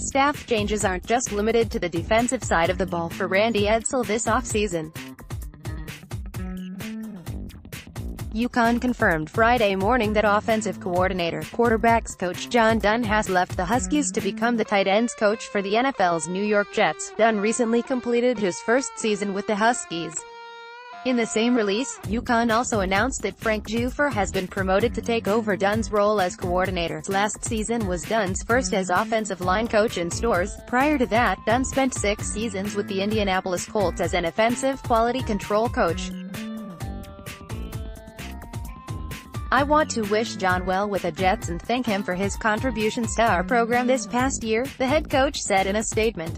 Staff changes aren't just limited to the defensive side of the ball for Randy Edsall this offseason. UConn confirmed Friday morning that offensive coordinator, quarterbacks coach John Dunn has left the Huskies to become the tight ends coach for the NFL's New York Jets. Dunn recently completed his first season with the Huskies. In the same release, UConn also announced that Frank Giufre has been promoted to take over Dunn's role as coordinator. Last season was Dunn's first as offensive line coach in stores. Prior to that, Dunn spent 6 seasons with the Indianapolis Colts as an offensive quality control coach. "I want to wish John well with the Jets and thank him for his contributions to our program this past year," the head coach said in a statement.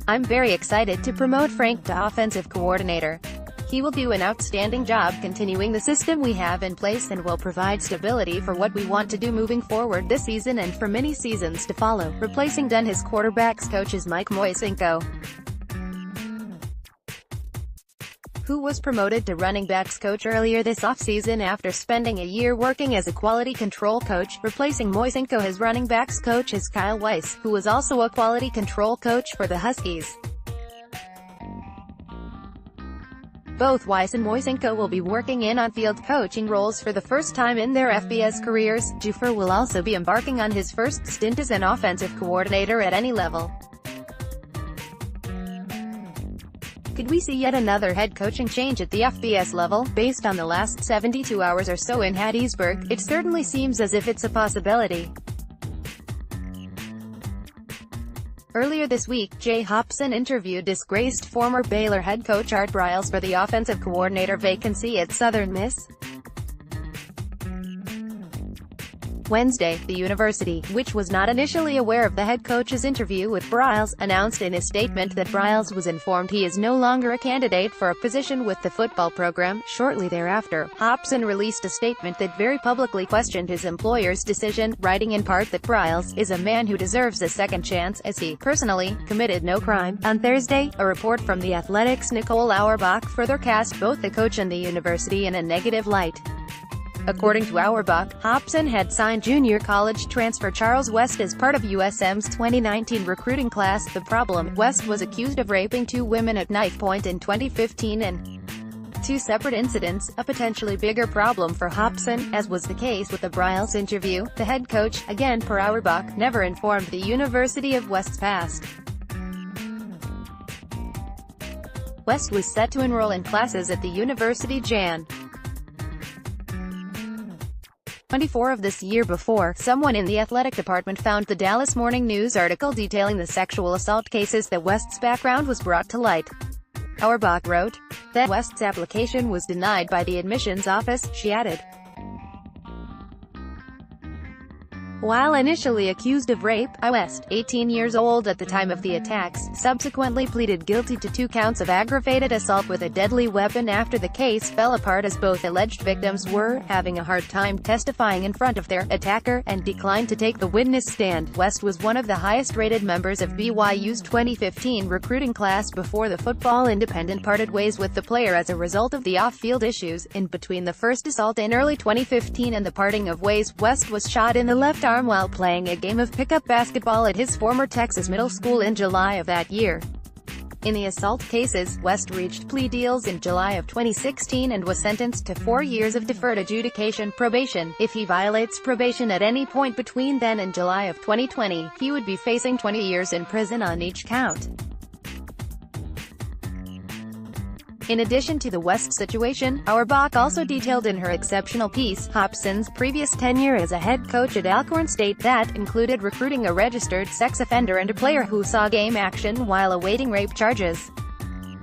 "I'm very excited to promote Frank to offensive coordinator. He will do an outstanding job continuing the system we have in place and will provide stability for what we want to do moving forward this season and for many seasons to follow." Replacing Dunn, his quarterbacks coach is Mike Moisenko, who was promoted to running backs coach earlier this offseason after spending a year working as a quality control coach. Replacing Moisenko, his running backs coach is Kyle Weiss, who was also a quality control coach for the Huskies. Both Weiss and Moisenko will be working in on-field coaching roles for the first time in their FBS careers. Giufre will also be embarking on his first stint as an offensive coordinator at any level. Could we see yet another head coaching change at the FBS level? Based on the last 72 hours or so in Hattiesburg, it certainly seems as if it's a possibility. Earlier this week, Jay Hopson interviewed disgraced former Baylor head coach Art Briles for the offensive coordinator vacancy at Southern Miss. Wednesday, the university, which was not initially aware of the head coach's interview with Briles, announced in a statement that Briles was informed he is no longer a candidate for a position with the football program. Shortly thereafter, Hopson released a statement that very publicly questioned his employer's decision, writing in part that Briles is a man who deserves a second chance, as he, personally, committed no crime. On Thursday, a report from The Athletic's Nicole Auerbach further cast both the coach and the university in a negative light. According to Auerbach, Hopson had signed junior college transfer Charles West as part of USM's 2019 recruiting class. The problem: West was accused of raping 2 women at knife point in 2015 and 2 separate incidents, a potentially bigger problem for Hopson, as was the case with the Briles interview. The head coach, again per Auerbach, never informed the University of West's past. West was set to enroll in classes at the university Jan. 24 of this year before someone in the athletic department found the Dallas Morning News article detailing the sexual assault cases that West's background was brought to light. Auerbach wrote that West's application was denied by the admissions office. She added, "While initially accused of rape, West, 18 years old at the time of the attacks, subsequently pleaded guilty to 2 counts of aggravated assault with a deadly weapon after the case fell apart, as both alleged victims were having a hard time testifying in front of their attacker and declined to take the witness stand." West was one of the highest-rated members of BYU's 2015 recruiting class before the Football Independent parted ways with the player as a result of the off-field issues. In between the first assault in early 2015 and the parting of ways, West was shot in the left arm while playing a game of pickup basketball at his former Texas middle school in July of that year. In the assault cases, West reached plea deals in July of 2016 and was sentenced to 4 years of deferred adjudication probation. If he violates probation at any point between then and July of 2020, he would be facing 20 years in prison on each count. In addition to the West situation, Auerbach also detailed in her exceptional piece Hopson's previous tenure as a head coach at Alcorn State that included recruiting a registered sex offender and a player who saw game action while awaiting rape charges.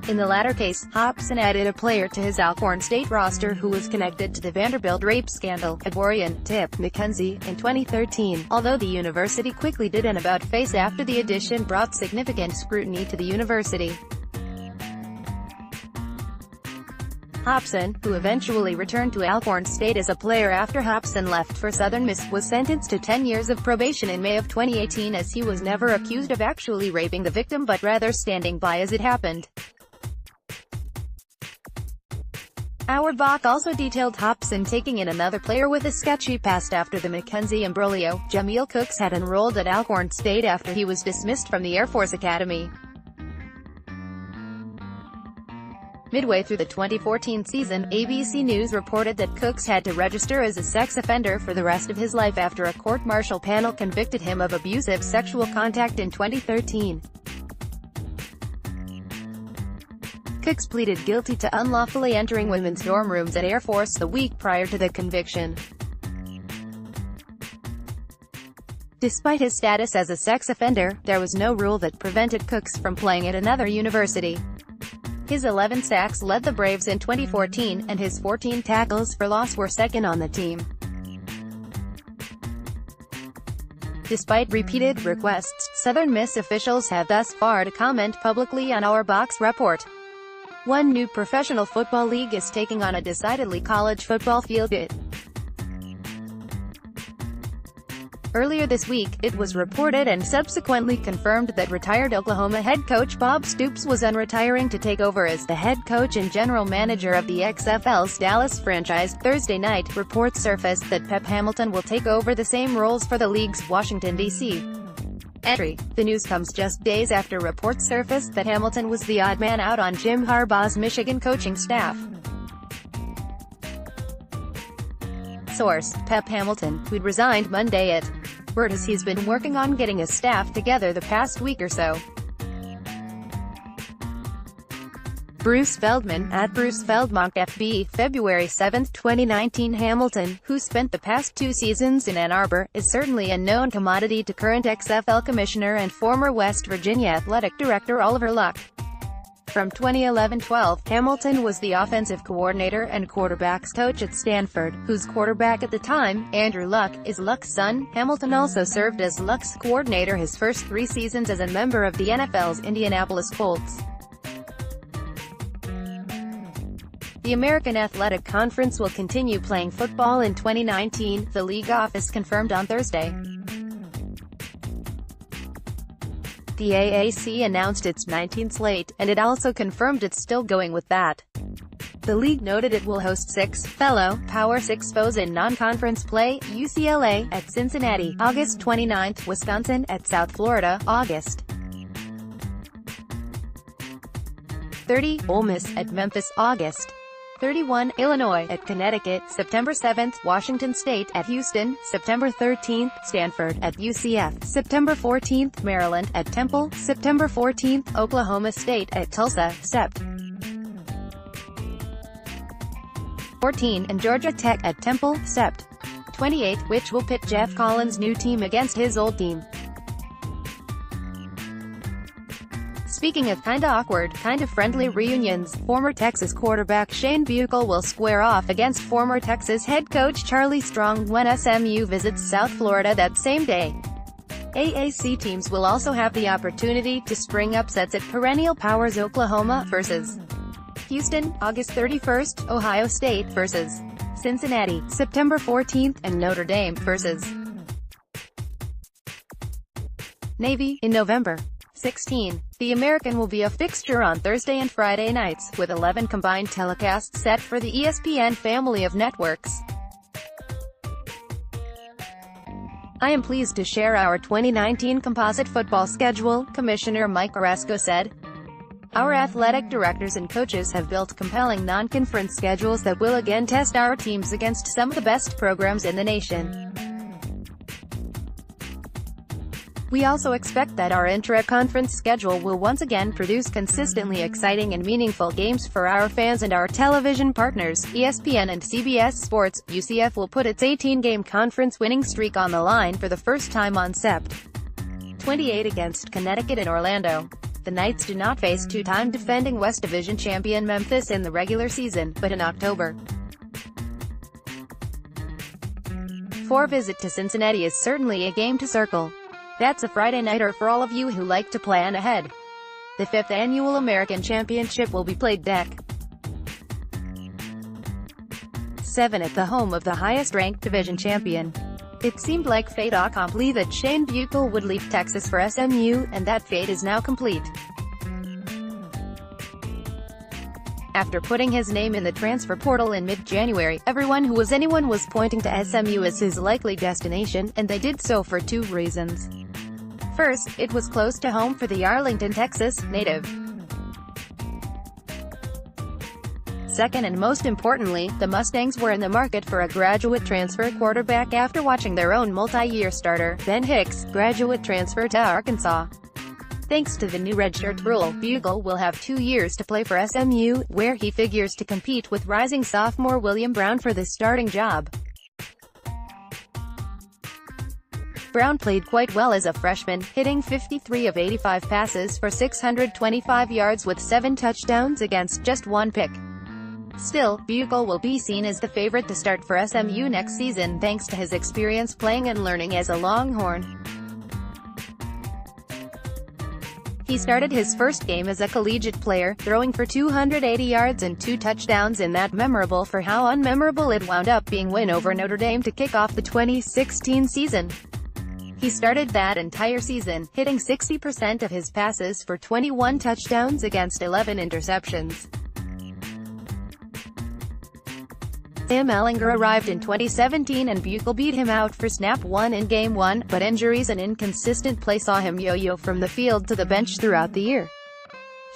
In the latter case, Hopson added a player to his Alcorn State roster who was connected to the Vanderbilt rape scandal, Edwarian Tip McKenzie, in 2013, although the university quickly did an about-face after the addition brought significant scrutiny to the university. Hopson, who eventually returned to Alcorn State as a player after Hopson left for Southern Miss, was sentenced to 10 years of probation in May of 2018 as he was never accused of actually raping the victim but rather standing by as it happened. Auerbach also detailed Hobson taking in another player with a sketchy past after the McKenzie imbroglio. Jamil Cooks had enrolled at Alcorn State after he was dismissed from the Air Force Academy. Midway through the 2014 season, ABC News reported that Cooks had to register as a sex offender for the rest of his life after a court-martial panel convicted him of abusive sexual contact in 2013. Cooks pleaded guilty to unlawfully entering women's dorm rooms at Air Force the week prior to the conviction. Despite his status as a sex offender, there was no rule that prevented Cooks from playing at another university. His 11 sacks led the Braves in 2014, and his 14 tackles for loss were second on the team. Despite repeated requests, Southern Miss officials have thus far to comment publicly on Auerbach's report. One new professional football league is taking on a decidedly college football feel to it. Earlier this week, it was reported and subsequently confirmed that retired Oklahoma head coach Bob Stoops was unretiring to take over as the head coach and general manager of the XFL's Dallas franchise. Thursday night, reports surfaced that Pep Hamilton will take over the same roles for the league's Washington, D.C. entry. The news comes just days after reports surfaced that Hamilton was the odd man out on Jim Harbaugh's Michigan coaching staff. Source: Pep Hamilton, who'd resigned Monday at word as he's been working on getting his staff together the past week or so. Bruce Feldman, at Bruce Feldmonk FB, February 7, 2019. Hamilton, who spent the past 2 seasons in Ann Arbor, is certainly a known commodity to current XFL commissioner and former West Virginia athletic director Oliver Luck. From 2011-12, Hamilton was the offensive coordinator and quarterbacks coach at Stanford, whose quarterback at the time, Andrew Luck, is Luck's son. Hamilton also served as Luck's coordinator his first 3 seasons as a member of the NFL's Indianapolis Colts. The American Athletic Conference will continue playing football in 2019, the league office confirmed on Thursday. The AAC announced its 19th slate, and it also confirmed it's still going with that. The league noted it will host 6 fellow Power 6 foes in non-conference play: UCLA at Cincinnati, August 29; Wisconsin at South Florida, August 30; Ole Miss at Memphis, August 31; Illinois at Connecticut, September 7th; Washington State at Houston, September 13th; Stanford at UCF, September 14th; Maryland at Temple, September 14th; Oklahoma State at Tulsa, Sept. 14, and Georgia Tech at Temple, Sept. 28, which will pit Jeff Collins' new team against his old team. Speaking of kinda awkward, kinda friendly reunions, former Texas quarterback Shane Buechele will square off against former Texas head coach Charlie Strong when SMU visits South Florida that same day. AAC teams will also have the opportunity to spring upsets at perennial powers Oklahoma vs. Houston, August 31st, Ohio State vs. Cincinnati, September 14th, and Notre Dame vs. Navy, in November 16. The American will be a fixture on Thursday and Friday nights, with 11 combined telecasts set for the ESPN family of networks. I am pleased to share our 2019 composite football schedule, Commissioner Mike Orozco said. Our athletic directors and coaches have built compelling non-conference schedules that will again test our teams against some of the best programs in the nation. We also expect that our intra-conference schedule will once again produce consistently exciting and meaningful games for our fans and our television partners, ESPN and CBS Sports. UCF will put its 18-game conference winning streak on the line for the first time on Sept. 28 against Connecticut and Orlando. The Knights do not face 2-time defending West Division champion Memphis in the regular season, but in October. 4 visit to Cincinnati is certainly a game to circle. That's a Friday nighter for all of you who like to plan ahead. The 5th annual American Championship will be played Dec. 7 at the home of the highest-ranked division champion. It seemed like fait accompli that Shane Buechele would leave Texas for SMU, and that fate is now complete. After putting his name in the transfer portal in mid-January, everyone who was anyone was pointing to SMU as his likely destination, and they did so for two reasons. First, it was close to home for the Arlington, Texas native. Second, and most importantly, the Mustangs were in the market for a graduate transfer quarterback after watching their own multi-year starter, Ben Hicks, graduate transfer to Arkansas. Thanks to the new redshirt rule, Buechele will have 2 years to play for SMU, where he figures to compete with rising sophomore William Brown for the starting job. Brown played quite well as a freshman, hitting 53 of 85 passes for 625 yards with 7 touchdowns against just 1 pick. Still, Buechele will be seen as the favorite to start for SMU next season thanks to his experience playing and learning as a Longhorn. He started his first game as a collegiate player, throwing for 280 yards and 2 touchdowns in that memorable for how unmemorable it wound up being win over Notre Dame to kick off the 2016 season. He started that entire season, hitting 60% of his passes for 21 touchdowns against 11 interceptions. Sam Ehlinger arrived in 2017 and Buechele beat him out for snap 1 in Game 1, but injuries and inconsistent play saw him yo-yo from the field to the bench throughout the year.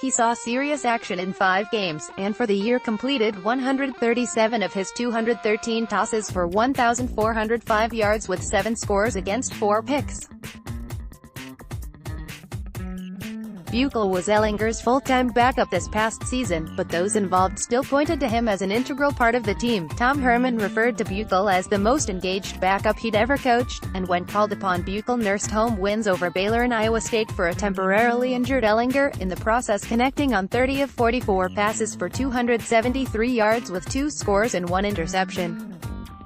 He saw serious action in 5 games, and for the year completed 137 of his 213 tosses for 1,405 yards with 7 scores against 4 picks. Buechele was Ehlinger's full-time backup this past season, but those involved still pointed to him as an integral part of the team. Tom Herman referred to Buechele as the most engaged backup he'd ever coached, and when called upon, Buechele nursed home wins over Baylor and Iowa State for a temporarily injured Ehlinger, in the process connecting on 30 of 44 passes for 273 yards with 2 scores and 1 interception.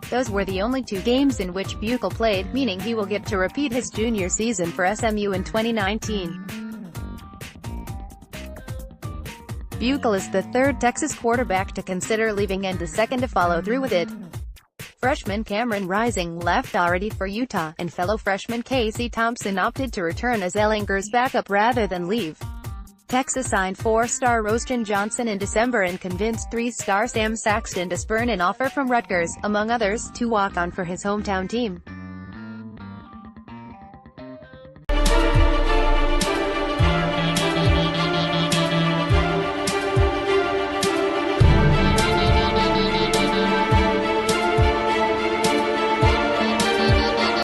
Those were the only 2 games in which Buechele played, meaning he will get to repeat his junior season for SMU in 2019. Buechele is the 3rd Texas quarterback to consider leaving and the 2nd to follow through with it. Freshman Cameron Rising left already for Utah, and fellow freshman Casey Thompson opted to return as Ehlinger's backup rather than leave. Texas signed 4-star Roschon Johnson in December and convinced 3-star Sam Saxton to spurn an offer from Rutgers, among others, to walk on for his hometown team.